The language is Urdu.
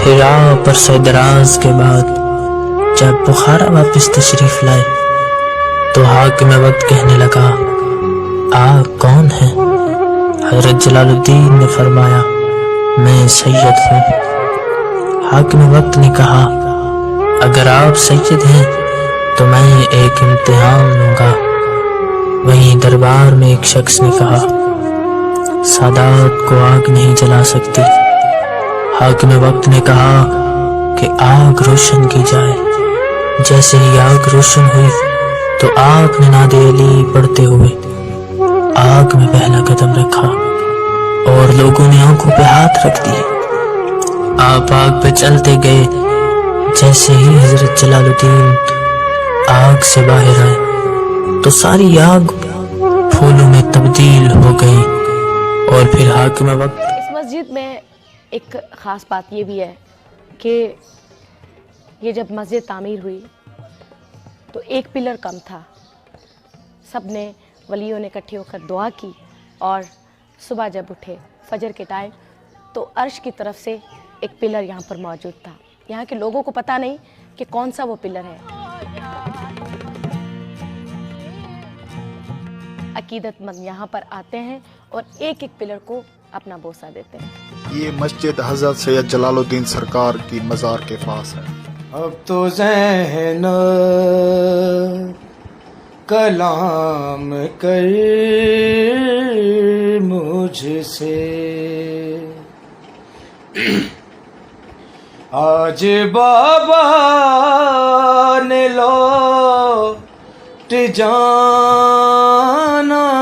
ہرا پر سے دراز کے بعد جب بخارا واپس تشریف لائے تو حاکم وقت کہنے لگا آپ کون ہیں؟ حضرت جلال الدین نے فرمایا میں سید ہوں۔ حاکم وقت نے کہا اگر آپ سید ہیں تو میں ایک امتحان لوں گا۔ وہیں دربار میں ایک شخص نے کہا سادات کو آگ نہیں جلا سکتی۔ حاکم وقت نے کہا کہ آگ روشن کی جائے۔ جیسے ہی آگ روشن ہوئی تو آپ نے نعت علی پڑھتے ہوئے آگ میں پہلا قدم رکھا اور لوگوں نے آنکھوں پہ ہاتھ رکھ دیے۔ آپ آگ پہ چلتے گئے۔ جیسے ہی حضرت جلال الدین آگ سے باہر آئے تو ساری آگ پھولوں میں تبدیل ہو گئی۔ اور پھر حاکم وقت اس مسجد میں ایک خاص بات یہ بھی ہے کہ یہ جب مسجد تعمیر ہوئی تو ایک پلر کم تھا۔ سب نے ولیوں نے اکٹھے ہو کر دعا کی اور صبح جب اٹھے فجر کے ٹائم تو عرش کی طرف سے ایک پلر یہاں پر موجود تھا۔ یہاں کے لوگوں کو پتہ نہیں کہ کون سا وہ پلر ہے۔ عقیدت مند یہاں پر آتے ہیں اور ایک ایک پلر کو اپنا بوسہ دیتے ہیں۔ یہ مسجد حضرت سید جلال الدین سرکار کی مزار کے پاس ہے۔ اب تو زینب کلام کر مجھ سے، آج بابا نے لوٹ جانا